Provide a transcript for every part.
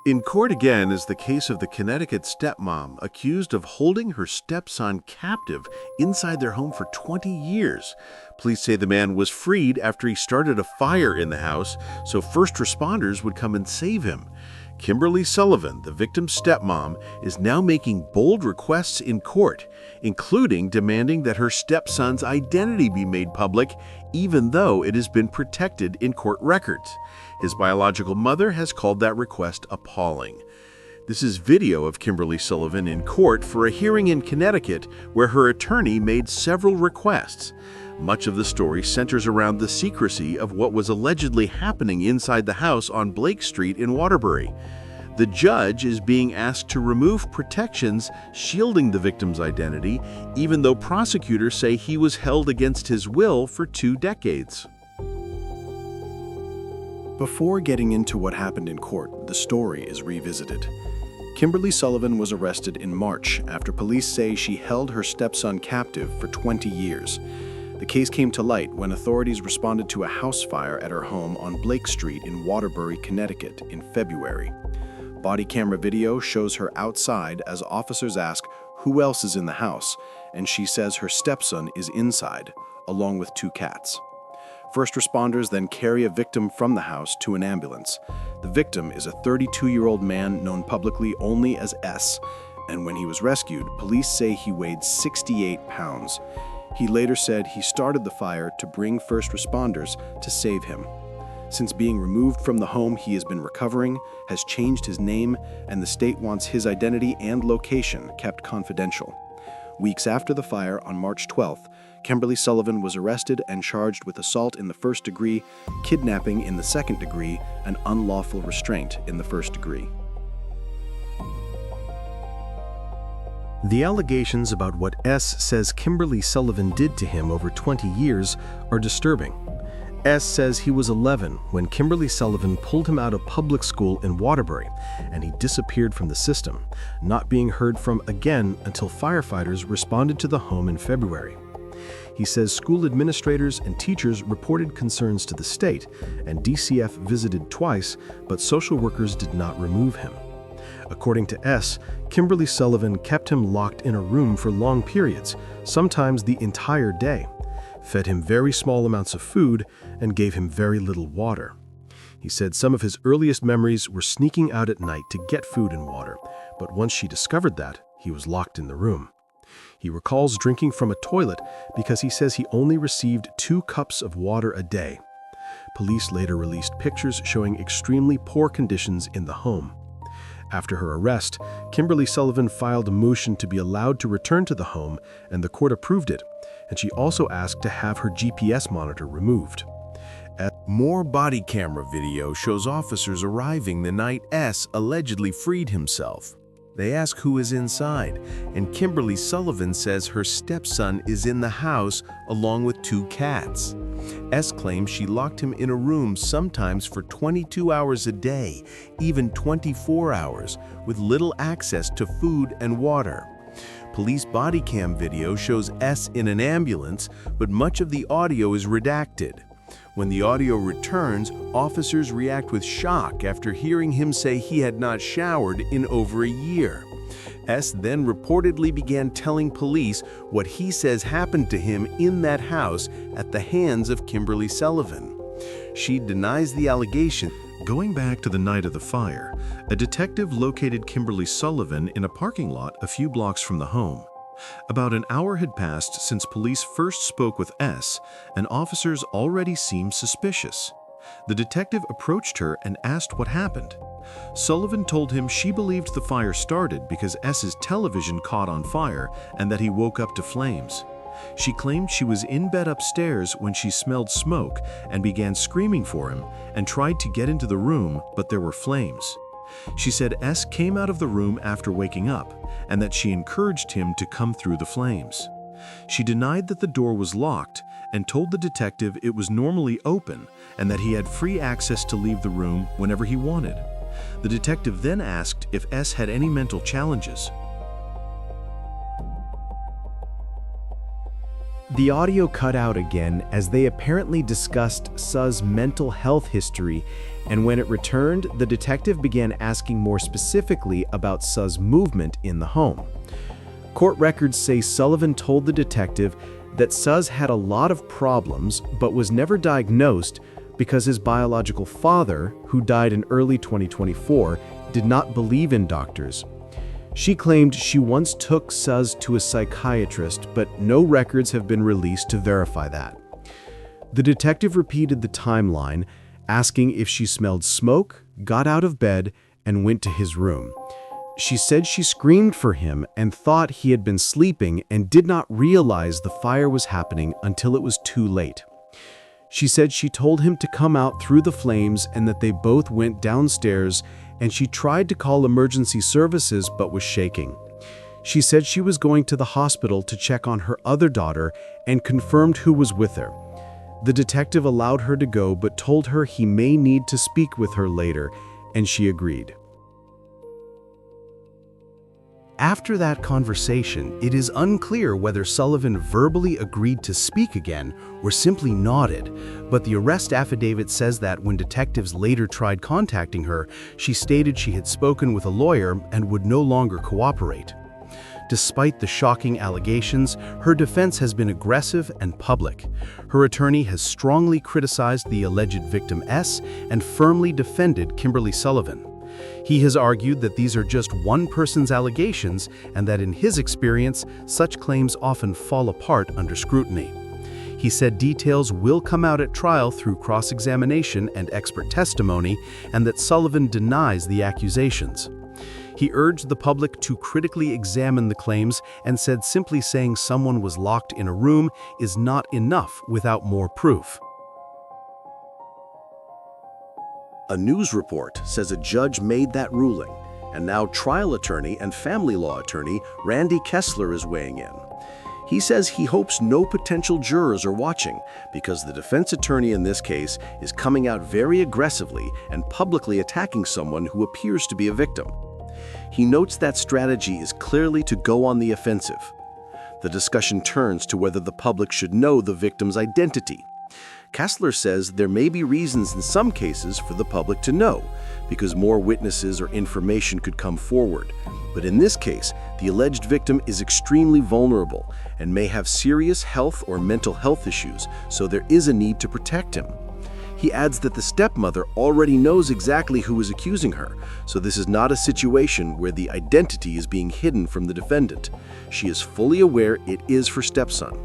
In court again is the case of the Connecticut stepmom accused of holding her stepson captive inside their home for 20 years. Police say the man was freed after he started a fire in the house, so first responders would come and save him. Kimberly Sullivan, the victim's stepmom, is now making bold requests in court, including demanding that her stepson's identity be made public, even though it has been protected in court records. His biological mother has called that request appalling. This is video of Kimberly Sullivan in court for a hearing in Connecticut where her attorney made several requests. Much of the story centers around the secrecy of what was allegedly happening inside the house on Blake Street in Waterbury. The judge is being asked to remove protections shielding the victim's identity, even though prosecutors say he was held against his will for 2 decades. Before getting into what happened in court, the story is revisited. Kimberly Sullivan was arrested in March after police say she held her stepson captive for 20 years. The case came to light when authorities responded to a house fire at her home on Blake Street in Waterbury, Connecticut in February. Body camera video shows her outside as officers ask who else is in the house, and she says her stepson is inside, along with 2 cats. First responders then carry a victim from the house to an ambulance. The victim is a 32-year-old man known publicly only as S, and when he was rescued, police say he weighed 68 pounds. He later said he started the fire to bring first responders to save him. Since being removed from the home he has been recovering, has changed his name, and the state wants his identity and location kept confidential. Weeks after the fire, on March 12th, Kimberly Sullivan was arrested and charged with assault in the 1st degree, kidnapping in the 2nd degree, and unlawful restraint in the 1st degree. The allegations about what S says Kimberly Sullivan did to him over 20 years are disturbing. S says he was 11 when Kimberly Sullivan pulled him out of public school in Waterbury, and he disappeared from the system, not being heard from again until firefighters responded to the home in February. He says school administrators and teachers reported concerns to the state, and DCF visited twice, but social workers did not remove him. According to S, Kimberly Sullivan kept him locked in a room for long periods, sometimes the entire day, fed him very small amounts of food, and gave him very little water. He said some of his earliest memories were sneaking out at night to get food and water, but once she discovered that, he was locked in the room. He recalls drinking from a toilet because he says he only received 2 cups of water a day. Police later released pictures showing extremely poor conditions in the home. After her arrest, Kimberly Sullivan filed a motion to be allowed to return to the home, and the court approved it, and she also asked to have her GPS monitor removed. More body camera video shows officers arriving the night S allegedly freed himself. They ask who is inside, and Kimberly Sullivan says her stepson is in the house along with 2 cats. S claims she locked him in a room sometimes for 22 hours a day, even 24 hours, with little access to food and water. Police body cam video shows S in an ambulance, but much of the audio is redacted. When the audio returns, officers react with shock after hearing him say he had not showered in over a year. S then reportedly began telling police what he says happened to him in that house at the hands of Kimberly Sullivan. She denies the allegation. Going back to the night of the fire, a detective located Kimberly Sullivan in a parking lot a few blocks from the home. About an hour had passed since police first spoke with S, and officers already seemed suspicious. The detective approached her and asked what happened. Sullivan told him she believed the fire started because S's television caught on fire and that he woke up to flames. She claimed she was in bed upstairs when she smelled smoke and began screaming for him and tried to get into the room, but there were flames. She said S came out of the room after waking up and that she encouraged him to come through the flames. She denied that the door was locked and told the detective it was normally open and that he had free access to leave the room whenever he wanted. The detective then asked if S had any mental challenges. The audio cut out again as they apparently discussed Suh's mental health history, and when it returned, the detective began asking more specifically about Suh's movement in the home. Court records say Sullivan told the detective that Suh had a lot of problems but was never diagnosed because his biological father, who died in early 2024, did not believe in doctors. She claimed she once took Suh to a psychiatrist, but no records have been released to verify that. The detective repeated the timeline, asking if she smelled smoke, got out of bed, and went to his room. She said she screamed for him and thought he had been sleeping and did not realize the fire was happening until it was too late. She said she told him to come out through the flames and that they both went downstairs, and she tried to call emergency services but was shaking. She said she was going to the hospital to check on her other daughter and confirmed who was with her. The detective allowed her to go but told her he may need to speak with her later, and she agreed. After that conversation, it is unclear whether Sullivan verbally agreed to speak again or simply nodded, but the arrest affidavit says that when detectives later tried contacting her, she stated she had spoken with a lawyer and would no longer cooperate. Despite the shocking allegations, her defense has been aggressive and public. Her attorney has strongly criticized the alleged victim S and firmly defended Kimberly Sullivan. He has argued that these are just one person's allegations and that in his experience, such claims often fall apart under scrutiny. He said details will come out at trial through cross-examination and expert testimony, and that Sullivan denies the accusations. He urged the public to critically examine the claims and said simply saying someone was locked in a room is not enough without more proof. A news report says a judge made that ruling, and now trial attorney and family law attorney Randy Kessler is weighing in. He says he hopes no potential jurors are watching because the defense attorney in this case is coming out very aggressively and publicly attacking someone who appears to be a victim. He notes that strategy is clearly to go on the offensive. The discussion turns to whether the public should know the victim's identity. Kessler says there may be reasons in some cases for the public to know, because more witnesses or information could come forward. But in this case, the alleged victim is extremely vulnerable and may have serious health or mental health issues, so there is a need to protect him. He adds that the stepmother already knows exactly who is accusing her, so this is not a situation where the identity is being hidden from the defendant. She is fully aware it is for stepson.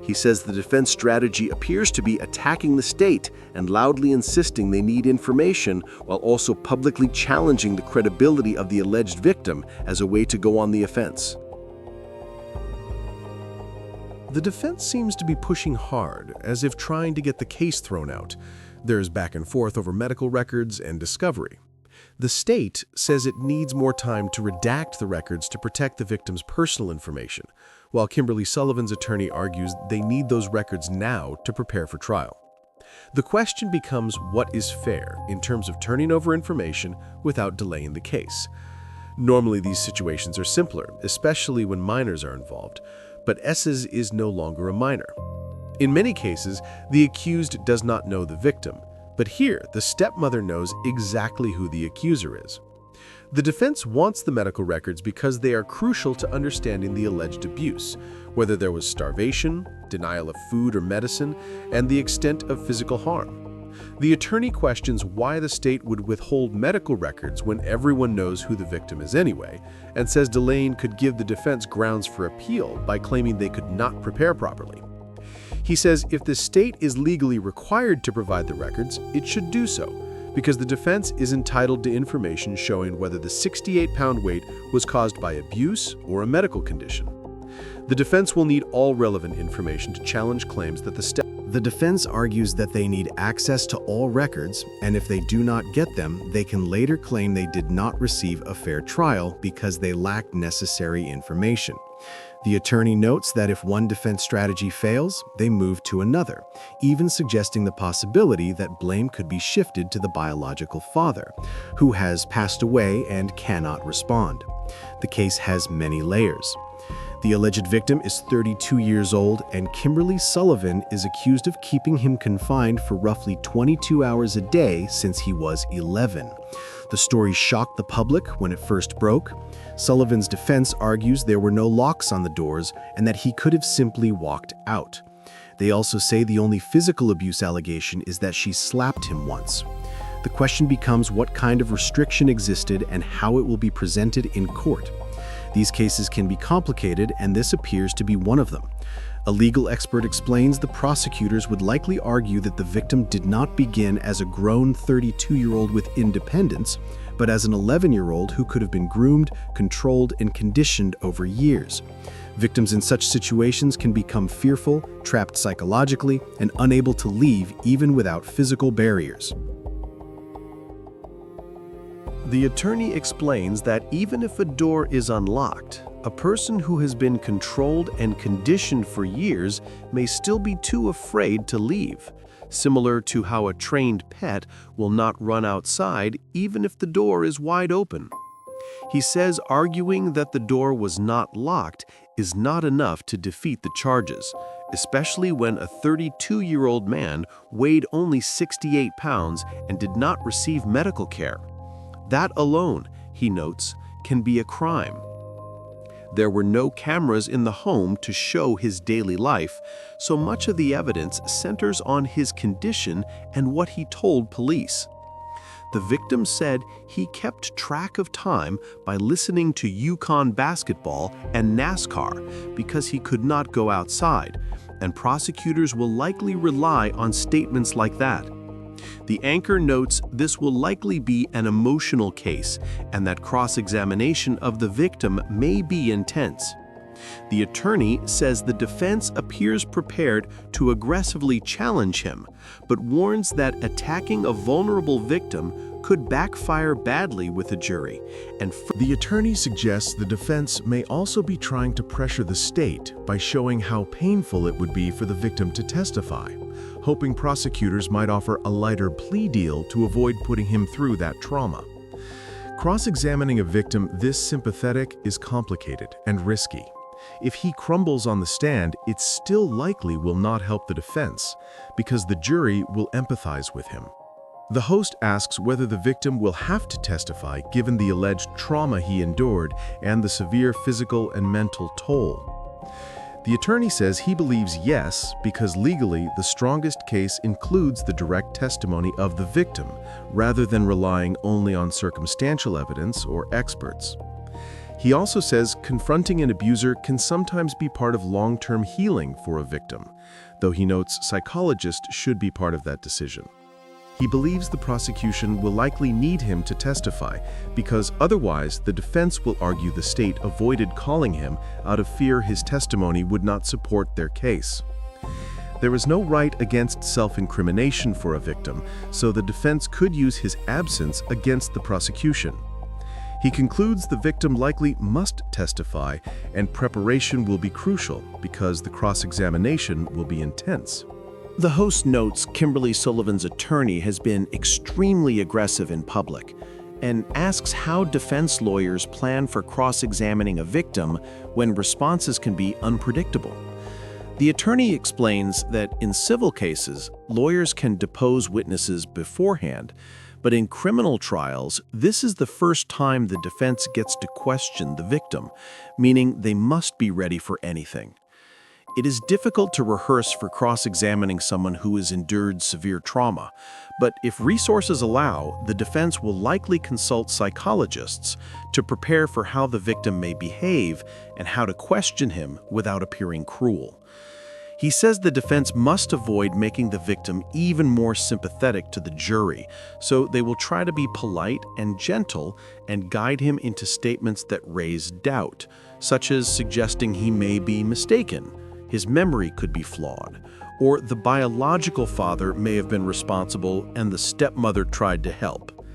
He says the defense strategy appears to be attacking the state and loudly insisting they need information while also publicly challenging the credibility of the alleged victim as a way to go on the offense. The defense seems to be pushing hard, as if trying to get the case thrown out. There's back and forth over medical records and discovery. The state says it needs more time to redact the records to protect the victim's personal information, while Kimberly Sullivan's attorney argues they need those records now to prepare for trial. The question becomes what is fair in terms of turning over information without delaying the case. Normally these situations are simpler, especially when minors are involved, but S's is no longer a minor. In many cases, the accused does not know the victim, but here the stepmother knows exactly who the accuser is. The defense wants the medical records because they are crucial to understanding the alleged abuse, whether there was starvation, denial of food or medicine, and the extent of physical harm. The attorney questions why the state would withhold medical records when everyone knows who the victim is anyway, and says delaying could give the defense grounds for appeal by claiming they could not prepare properly. He says if the state is legally required to provide the records, it should do so, because the defense is entitled to information showing whether the 68-pound weight was caused by abuse or a medical condition. The defense will need all relevant information to challenge claims that The defense argues that they need access to all records, and if they do not get them, they can later claim they did not receive a fair trial because they lacked necessary information. The attorney notes that if one defense strategy fails, they move to another, even suggesting the possibility that blame could be shifted to the biological father, who has passed away and cannot respond. The case has many layers. The alleged victim is 32 years old, and Kimberly Sullivan is accused of keeping him confined for roughly 22 hours a day since he was 11. The story shocked the public when it first broke. Sullivan's defense argues there were no locks on the doors and that he could have simply walked out. They also say the only physical abuse allegation is that she slapped him once. The question becomes what kind of restriction existed and how it will be presented in court. These cases can be complicated, and this appears to be one of them. A legal expert explains the prosecutors would likely argue that the victim did not begin as a grown 32-year-old with independence, but as an 11-year-old who could have been groomed, controlled, and conditioned over years. Victims in such situations can become fearful, trapped psychologically, and unable to leave even without physical barriers. The attorney explains that even if a door is unlocked, a person who has been controlled and conditioned for years may still be too afraid to leave, similar to how a trained pet will not run outside even if the door is wide open. He says arguing that the door was not locked is not enough to defeat the charges, especially when a 32-year-old man weighed only 68 pounds and did not receive medical care. That alone, he notes, can be a crime. There were no cameras in the home to show his daily life, so much of the evidence centers on his condition and what he told police. The victim said he kept track of time by listening to Yukon basketball and NASCAR because he could not go outside, and prosecutors will likely rely on statements like that. The anchor notes this will likely be an emotional case and that cross-examination of the victim may be intense. The attorney says the defense appears prepared to aggressively challenge him, but warns that attacking a vulnerable victim could backfire badly with a jury. The attorney suggests the defense may also be trying to pressure the state by showing how painful it would be for the victim to testify, hoping prosecutors might offer a lighter plea deal to avoid putting him through that trauma. Cross-examining a victim this sympathetic is complicated and risky. If he crumbles on the stand, it still likely will not help the defense, because the jury will empathize with him. The host asks whether the victim will have to testify given the alleged trauma he endured and the severe physical and mental toll. The attorney says he believes yes, because legally the strongest case includes the direct testimony of the victim, rather than relying only on circumstantial evidence or experts. He also says confronting an abuser can sometimes be part of long-term healing for a victim, though he notes psychologists should be part of that decision. He believes the prosecution will likely need him to testify because otherwise the defense will argue the state avoided calling him out of fear his testimony would not support their case. There is no right against self-incrimination for a victim, so the defense could use his absence against the prosecution. He concludes the victim likely must testify and preparation will be crucial because the cross-examination will be intense. The host notes Kimberly Sullivan's attorney has been extremely aggressive in public and asks how defense lawyers plan for cross-examining a victim when responses can be unpredictable. The attorney explains that in civil cases, lawyers can depose witnesses beforehand, but in criminal trials, this is the first time the defense gets to question the victim, meaning they must be ready for anything. It is difficult to rehearse for cross-examining someone who has endured severe trauma, but if resources allow, the defense will likely consult psychologists to prepare for how the victim may behave and how to question him without appearing cruel. He says the defense must avoid making the victim even more sympathetic to the jury, so they will try to be polite and gentle and guide him into statements that raise doubt, such as suggesting he may be mistaken, his memory could be flawed, or the biological father may have been responsible and the stepmother tried to help.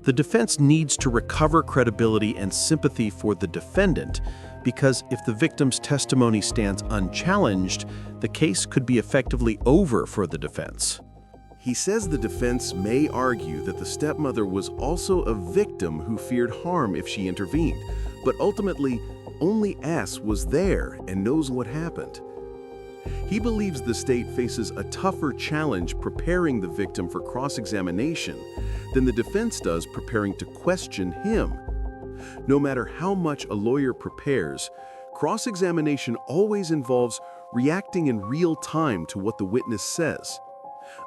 The defense needs to recover credibility and sympathy for the defendant, because if the victim's testimony stands unchallenged, the case could be effectively over for the defense. He says the defense may argue that the stepmother was also a victim who feared harm if she intervened, but ultimately, only S was there and knows what happened. He believes the state faces a tougher challenge preparing the victim for cross-examination than the defense does preparing to question him. No matter how much a lawyer prepares, cross-examination always involves reacting in real time to what the witness says.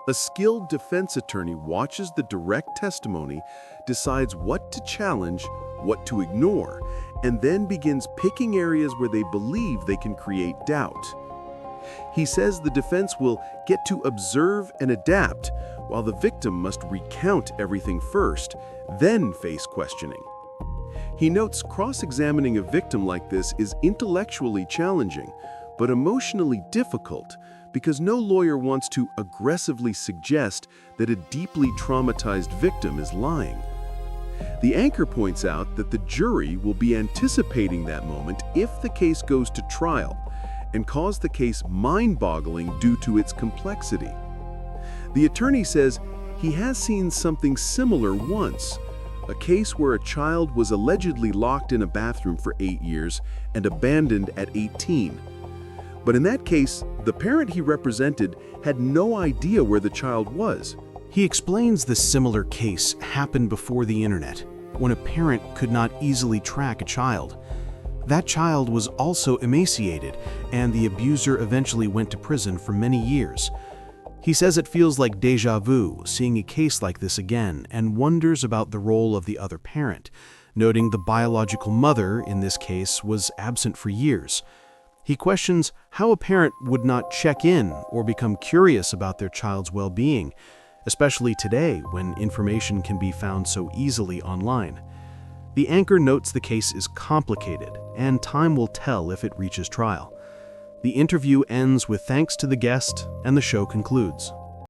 A skilled defense attorney watches the direct testimony, decides what to challenge, what to ignore, and then begins picking areas where they believe they can create doubt. He says the defense will get to observe and adapt, while the victim must recount everything first, then face questioning. He notes cross-examining a victim like this is intellectually challenging, but emotionally difficult, because no lawyer wants to aggressively suggest that a deeply traumatized victim is lying. The anchor points out that the jury will be anticipating that moment if the case goes to trial, and cause the case mind-boggling due to its complexity. The attorney says he has seen something similar once, a case where a child was allegedly locked in a bathroom for 8 years and abandoned at 18. But in that case, the parent he represented had no idea where the child was. He explains this similar case happened before the internet, when a parent could not easily track a child. That child was also emaciated, and the abuser eventually went to prison for many years. He says it feels like déjà vu seeing a case like this again, and wonders about the role of the other parent, noting the biological mother in this case was absent for years. He questions how a parent would not check in or become curious about their child's well-being, especially today when information can be found so easily online. The anchor notes the case is complicated, and time will tell if it reaches trial. The interview ends with thanks to the guest, and the show concludes.